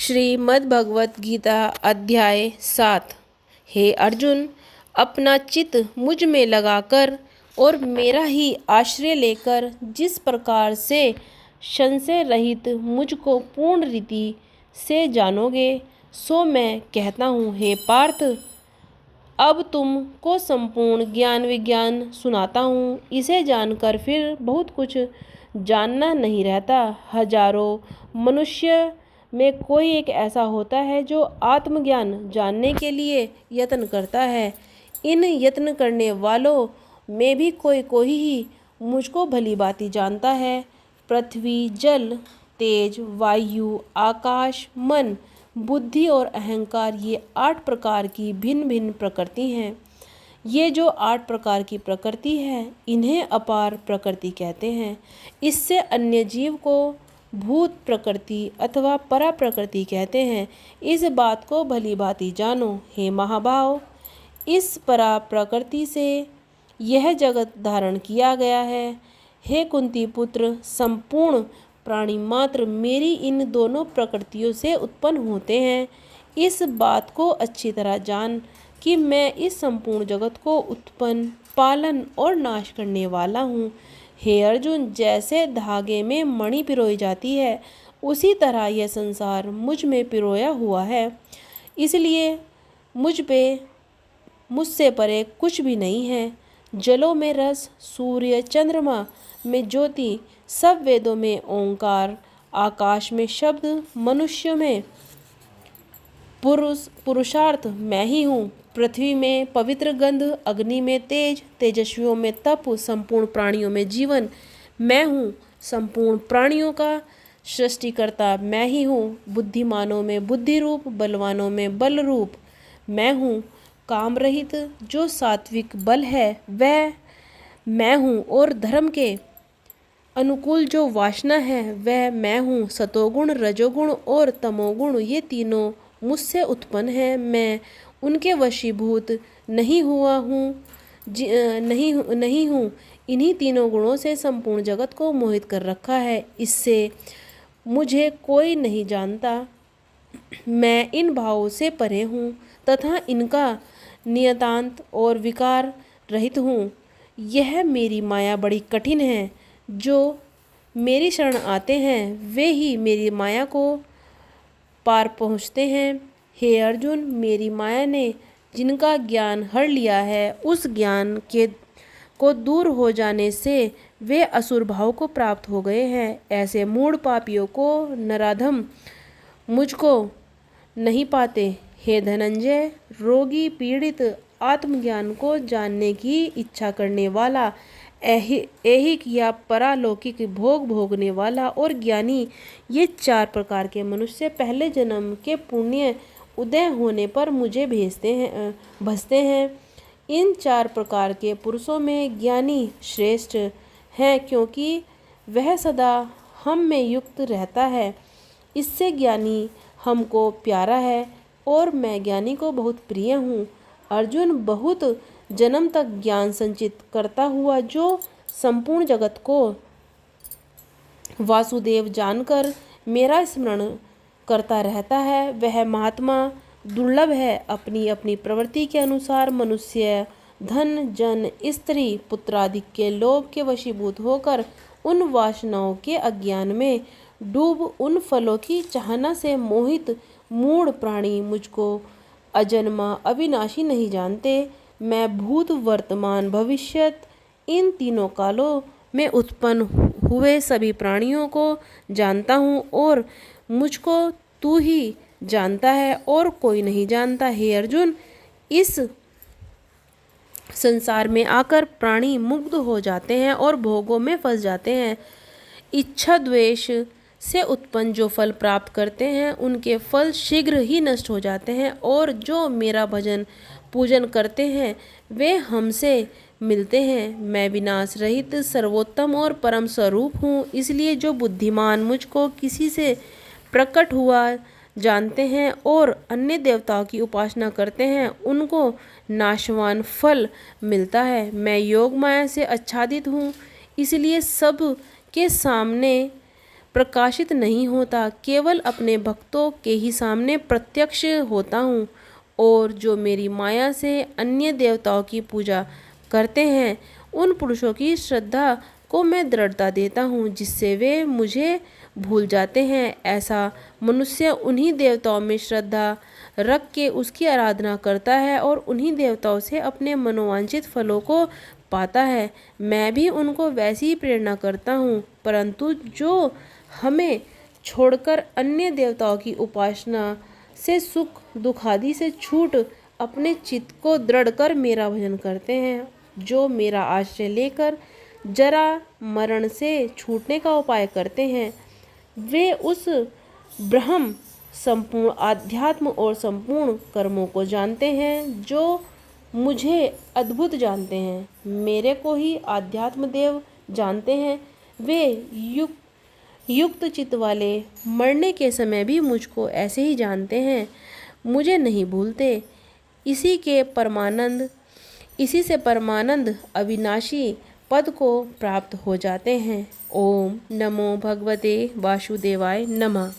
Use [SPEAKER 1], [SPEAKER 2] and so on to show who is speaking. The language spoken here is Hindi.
[SPEAKER 1] श्रीमद् भगवत गीता अध्याय 7। हे अर्जुन, अपना चित्त मुझ में लगाकर और मेरा ही आश्रय लेकर जिस प्रकार से संशय रहित मुझको पूर्ण रीति से जानोगे, सो मैं कहता हूँ। हे पार्थ, अब तुमको संपूर्ण ज्ञान विज्ञान सुनाता हूँ। इसे जानकर फिर बहुत कुछ जानना नहीं रहता। हजारों मनुष्य में कोई एक ऐसा होता है जो आत्मज्ञान जानने के लिए यत्न करता है। इन यत्न करने वालों में भी कोई कोई ही मुझको भली भांति जानता है। पृथ्वी, जल, तेज, वायु, आकाश, मन, बुद्धि और अहंकार, ये 8 प्रकार की भिन्न भिन्न प्रकृति हैं। ये जो 8 प्रकार की प्रकृति है, इन्हें अपार प्रकृति कहते हैं। इससे अन्य जीव को भूत प्रकृति अथवा परा प्रकृति कहते हैं। इस बात को भली भांति जानो। हे महाभाव, इस परा प्रकृति से यह जगत धारण किया गया है। हे कुंती पुत्र, संपूर्ण प्राणी मात्र मेरी इन दोनों प्रकृतियों से उत्पन्न होते हैं। इस बात को अच्छी तरह जान कि मैं इस संपूर्ण जगत को उत्पन्न, पालन और नाश करने वाला हूँ। हे अर्जुन, जैसे धागे में मणि पिरोई जाती है, उसी तरह यह संसार मुझ में पिरोया हुआ है। इसलिए मुझसे परे कुछ भी नहीं है। जलों में रस, सूर्य चंद्रमा में ज्योति, सब वेदों में ओंकार, आकाश में शब्द, मनुष्य में पुरुषार्थ मैं ही हूँ। पृथ्वी में पवित्र गंध, अग्नि में तेज, तेजस्वियों में तप, संपूर्ण प्राणियों में जीवन मैं हूँ। संपूर्ण प्राणियों का सृष्टिकर्ता मैं ही हूँ। बुद्धिमानों में बुद्धि रूप, बलवानों में बल रूप मैं हूँ। काम रहित जो सात्विक बल है वह मैं हूँ, और धर्म के अनुकूल जो वासना है वह मैं हूँ। सतोगुण, रजोगुण और तमोगुण, ये तीनों मुझसे उत्पन्न है। मैं उनके वशीभूत नहीं हुआ हूँ, नहीं हूँ। इन्हीं तीनों गुणों से संपूर्ण जगत को मोहित कर रखा है। इससे मुझे कोई नहीं जानता। मैं इन भावों से परे हूँ तथा इनका नियतांत और विकार रहित हूँ। यह मेरी माया बड़ी कठिन है। जो मेरी शरण आते हैं वे ही मेरी माया को पार पहुँचते हैं। हे अर्जुन, मेरी माया ने जिनका ज्ञान हर लिया है, उस ज्ञान को दूर हो जाने से वे असुर भाव को प्राप्त हो गए हैं। ऐसे मूढ़ पापियों को नराधम मुझको नहीं पाते। हे धनंजय, रोगी, पीड़ित, आत्मज्ञान को जानने की इच्छा करने वाला, ऐहिक या परालौकिक भोग भोगने वाला और ज्ञानी, ये 4 प्रकार के मनुष्य पहले जन्म के पुण्य उदय होने पर मुझे भजते हैं। इन 4 प्रकार के पुरुषों में ज्ञानी श्रेष्ठ है, क्योंकि वह सदा हम में युक्त रहता है। इससे ज्ञानी हमको प्यारा है और मैं ज्ञानी को बहुत प्रिय हूँ। अर्जुन, बहुत जन्म तक ज्ञान संचित करता हुआ जो संपूर्ण जगत को वासुदेव जानकर मेरा स्मरण करता रहता है, वह महात्मा दुर्लभ है। अपनी अपनी प्रवृत्ति के अनुसार मनुष्य धन, जन, स्त्री, पुत्रादि के लोभ के वशीभूत होकर उन वासनाओं के अज्ञान में डूब उन फलों की चाहना से मोहित मूढ़ प्राणी मुझको अजन्मा अविनाशी नहीं जानते। मैं भूत, वर्तमान, भविष्यत, इन तीनों कालों में उत्पन्न हुए सभी प्राणियों को जानता हूँ, और मुझको तू ही जानता है और कोई नहीं जानता। हे अर्जुन, इस संसार में आकर प्राणी मुग्ध हो जाते हैं और भोगों में फंस जाते हैं। इच्छा द्वेष से उत्पन्न जो फल प्राप्त करते हैं, उनके फल शीघ्र ही नष्ट हो जाते हैं, और जो मेरा भजन पूजन करते हैं वे हमसे मिलते हैं। मैं विनाश रहित सर्वोत्तम और परम स्वरूप हूँ। इसलिए जो बुद्धिमान मुझको किसी से प्रकट हुआ जानते हैं और अन्य देवताओं की उपासना करते हैं, उनको नाशवान फल मिलता है। मैं योग माया से आच्छादित हूँ, इसलिए सब के सामने प्रकाशित नहीं होता, केवल अपने भक्तों के ही सामने प्रत्यक्ष होता हूँ। और जो मेरी माया से अन्य देवताओं की पूजा करते हैं, उन पुरुषों की श्रद्धा को मैं दृढ़ता देता हूँ, जिससे वे मुझे भूल जाते हैं। ऐसा मनुष्य उन्हीं देवताओं में श्रद्धा रख के उसकी आराधना करता है और उन्हीं देवताओं से अपने मनोवांछित फलों को पाता है। मैं भी उनको वैसी ही प्रेरणा करता हूँ, परंतु जो हमें छोड़कर अन्य देवताओं की उपासना से सुख दुख आदि से छूट अपने चित्त को दृढ़ कर मेरा भजन करते हैं, जो मेरा आश्रय लेकर जरा मरण से छूटने का उपाय करते हैं, वे उस ब्रह्म संपूर्ण आध्यात्म और संपूर्ण कर्मों को जानते हैं, जो मुझे अद्भुत जानते हैं। मेरे को ही आध्यात्म देव जानते हैं। वे युक्त चित्त वाले मरने के समय भी मुझको ऐसे ही जानते हैं, मुझे नहीं भूलते। इसी से परमानंद अविनाशी पद को प्राप्त हो जाते हैं। ओम नमो भगवते वासुदेवाय नमः।